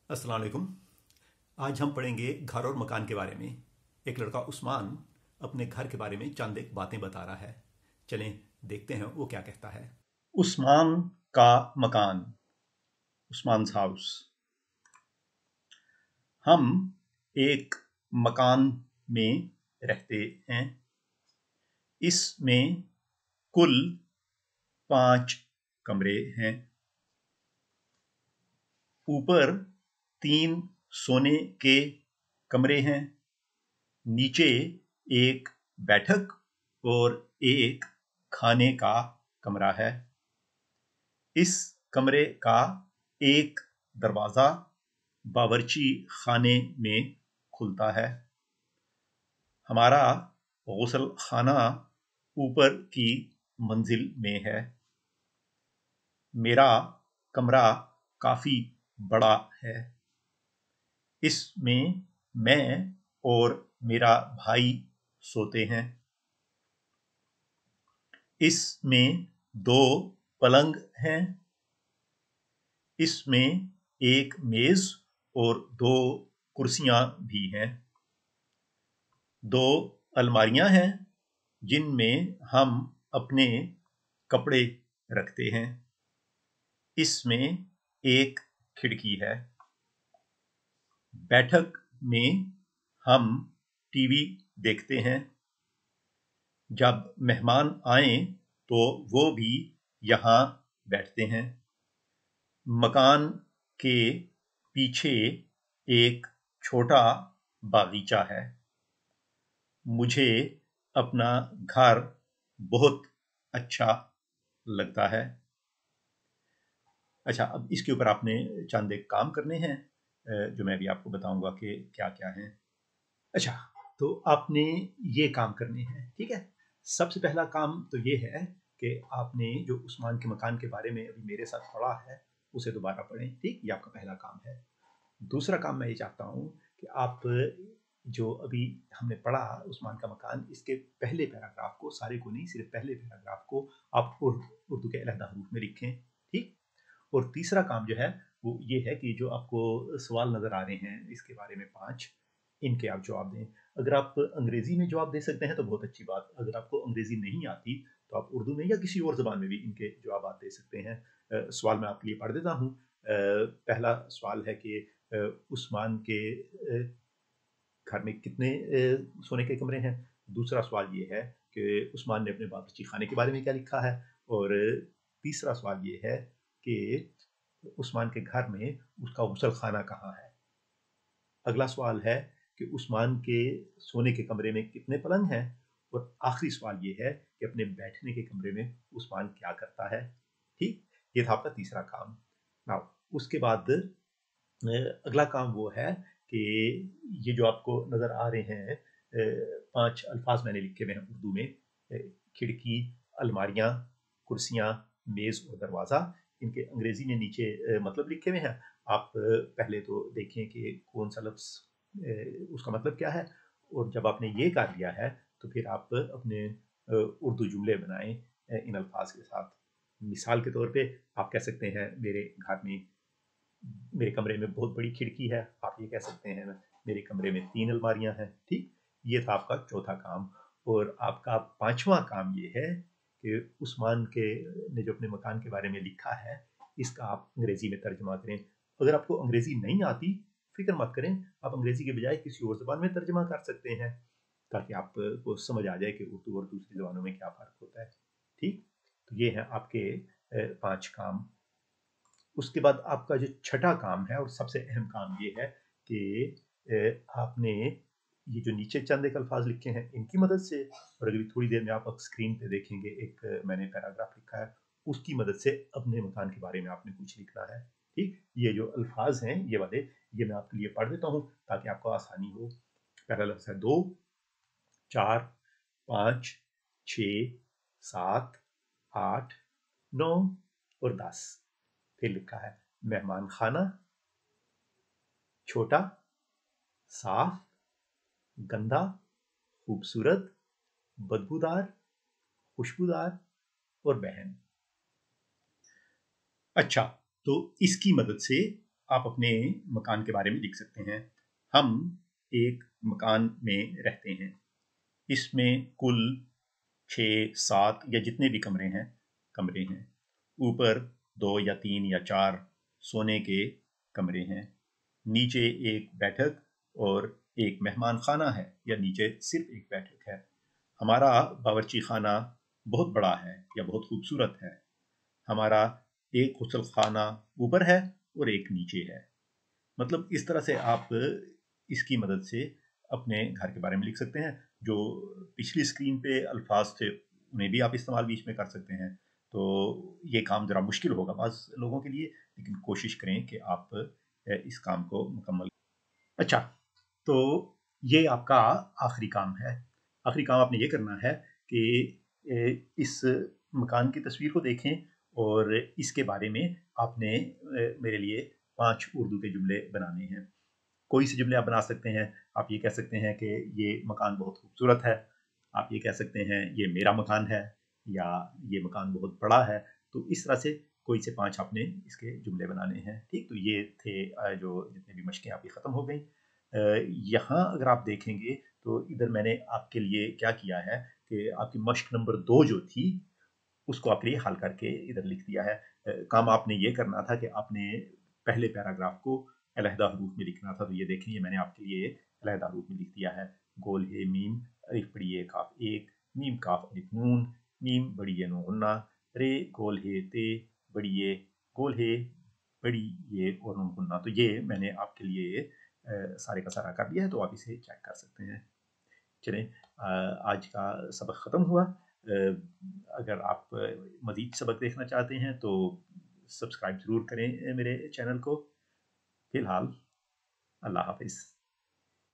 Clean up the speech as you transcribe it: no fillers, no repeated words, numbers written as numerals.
अस्सलाम वालेकुम। आज हम पढ़ेंगे घर और मकान के बारे में। एक लड़का उस्मान अपने घर के बारे में चंद एक बातें बता रहा है। चलें देखते हैं वो क्या कहता है। उस्मान का मकान, उस्मान्स हाउस। हम एक मकान में रहते हैं। इसमें कुल 5 कमरे हैं। ऊपर 3 सोने के कमरे हैं। नीचे एक बैठक और एक खाने का कमरा है। इस कमरे का एक दरवाजा बावर्ची खाने में खुलता है। हमारा गुसल खाना ऊपर की मंजिल में है। मेरा कमरा काफी बड़ा है। इसमें मैं और मेरा भाई सोते हैं। इसमें 2 पलंग हैं। इसमें एक मेज और 2 कुर्सियां भी हैं। 2 अलमारियां हैं जिनमें हम अपने कपड़े रखते हैं। इसमें एक खिड़की है। बैठक में हम टीवी देखते हैं। जब मेहमान आए तो वो भी यहाँ बैठते हैं। मकान के पीछे एक छोटा बागीचा है। मुझे अपना घर बहुत अच्छा लगता है। अच्छा, अब इसके ऊपर आपने चंद एक काम करने हैं जो मैं भी आपको बताऊंगा कि क्या क्या है। अच्छा, तो आपने ये काम करने हैं, ठीक है। सबसे पहला काम तो ये है कि आपने जो उस्मान के मकान के बारे में अभी मेरे साथ पढ़ा है उसे दोबारा पढ़ें, ठीक। ये आपका पहला काम है। दूसरा काम मैं ये चाहता हूँ कि आप जो अभी हमने पढ़ा उस्मान का मकान, इसके पहले पैराग्राफ को, सारे को नहीं, सिर्फ पहले पैराग्राफ को आप उर्दू के अलहदा हरूफ में लिखें, ठीक। और तीसरा काम जो है वो ये है कि जो आपको सवाल नज़र आ रहे हैं इसके बारे में 5, इनके आप जवाब दें। अगर आप अंग्रेज़ी में जवाब दे सकते हैं तो बहुत अच्छी बात। अगर आपको अंग्रेज़ी नहीं आती तो आप उर्दू में या किसी और ज़बान में भी इनके जवाब दे सकते हैं। सवाल मैं आपके लिए पढ़ देता हूँ। पहला सवाल है कि उस्मान के घर में कितने सोने के कमरे हैं। दूसरा सवाल ये है कि उस्मान ने अपने बावर्ची खाने के बारे में क्या लिखा है। और तीसरा सवाल ये है कि उस्मान के घर में उसका गुसल खाना कहाँ है। अगला सवाल है कि उस्मान के सोने के कमरे में कितने पलंग हैं। और आखिरी सवाल ये है कि अपने बैठने के कमरे में उस्मान क्या करता है, ठीक। ये था आपका तीसरा काम। नाउ उसके बाद अगला काम वो है कि ये जो आपको नज़र आ रहे हैं 5 अल्फाज मैंने लिखे हुए हैं उर्दू में। खिड़की, अलमारियाँ, कुर्सियाँ, मेज़ और दरवाज़ा। इनके अंग्रेज़ी में नीचे मतलब लिखे हुए हैं। आप पहले तो देखें कि कौन सा लफ्ज़ उसका मतलब क्या है। और जब आपने ये कर लिया है तो फिर आप अपने उर्दू जुमले बनाएं इन अल्फाज के साथ। मिसाल के तौर पे आप कह सकते हैं मेरे घर में, मेरे कमरे में बहुत बड़ी खिड़की है। आप ये कह सकते हैं मेरे कमरे में 3 अलमारियां हैं, ठीक। ये था आपका चौथा काम। और आपका पांचवा काम ये है कि उस्मान के ने जो अपने मकान के बारे में लिखा है इसका आप अंग्रेजी में तर्जमा करें। अगर आपको अंग्रेजी नहीं आती, फिक्र मत करें, आप अंग्रेजी के बजाय किसी और ज़बान में तर्जमा कर सकते हैं ताकि आपको समझ आ जाए कि उर्दू और दूसरी ज़बानों में क्या फ़र्क होता है, ठीक। तो ये हैं आपके 5 काम। उसके बाद आपका जो छठा काम है और सबसे अहम काम ये है कि आपने ये जो नीचे चंद एक अल्फाज लिखे हैं इनकी मदद से, और अभी थोड़ी देर में आप स्क्रीन पे देखेंगे एक मैंने पैराग्राफ लिखा है, उसकी मदद से अपने मकान के बारे में आपने कुछ लिखना है, ठीक। ये जो अल्फाज हैं ये वाले, ये मैं आपके लिए पढ़ देता हूँ ताकि आपको आसानी हो। पहला लफ्ज़ है 2, 4, 5, 6, 7, 8, 9 और 10। फिर लिखा है मेहमान खाना, छोटा, साफ, गंदा, खूबसूरत, बदबूदार, खुशबूदार और बहन। अच्छा, तो इसकी मदद से आप अपने मकान के बारे में लिख सकते हैं। हम एक मकान में रहते हैं। इसमें कुल 6, 7 या जितने भी कमरे हैं। ऊपर 2 या 3 या 4 सोने के कमरे हैं। नीचे एक बैठक और एक मेहमान खाना है, या नीचे सिर्फ एक बैठक है। हमारा बावर्ची खाना बहुत बड़ा है या बहुत खूबसूरत है। हमारा एक गुसल खाना ऊपर है और एक नीचे है। मतलब इस तरह से आप इसकी मदद से अपने घर के बारे में लिख सकते हैं। जो पिछली स्क्रीन पे अल्फाज थे उन्हें भी आप इस्तेमाल बीच में कर सकते हैं। तो ये काम ज़रा मुश्किल होगा बाज़ लोगों के लिए, लेकिन कोशिश करें कि आप इस काम को मुकम्मल। अच्छा, तो ये आपका आखिरी काम है। आखिरी काम आपने ये करना है कि इस मकान की तस्वीर को देखें और इसके बारे में आपने मेरे लिए 5 उर्दू के जुमले बनाने हैं। कोई से जुमले आप बना सकते हैं। आप ये कह सकते हैं कि ये मकान बहुत खूबसूरत है। आप ये कह सकते हैं ये मेरा मकान है, या ये मकान बहुत बड़ा है। तो इस तरह से कोई से 5 आपने इसके जुमले बनाने हैं। ठीक, तो ये थे जो जितने भी मशकें आपकी ख़त्म हो गई। यहाँ अगर आप देखेंगे तो इधर मैंने आपके लिए क्या किया है कि आपकी मश्क नंबर 2 जो थी उसको आपके लिए हल करके इधर लिख दिया है। काम आपने ये करना था कि आपने पहले पैराग्राफ को अलहदा हरूफ में लिखना था। तो ये देखें, ये मैंने आपके लिए अलहदा हरूफ में लिख दिया है। गोल हे मीम अलिफ बड़ी ए काफ एक, मीम काफ अलिफ नून, मीम बड़ी ए नून गुन्ना, रे गोल हे ते बड़ी ए, गोल हे बड़ी ये और नून गुन्ना। तो ये मैंने आपके लिए सारे का सारा कर दिया है, तो आप इसे चेक कर सकते हैं। चलें, आज का सबक ख़त्म हुआ। अगर आप मज़ीद सबक देखना चाहते हैं तो सब्सक्राइब ज़रूर करें मेरे चैनल को। फ़िलहाल अल्लाह हाफ़िज़।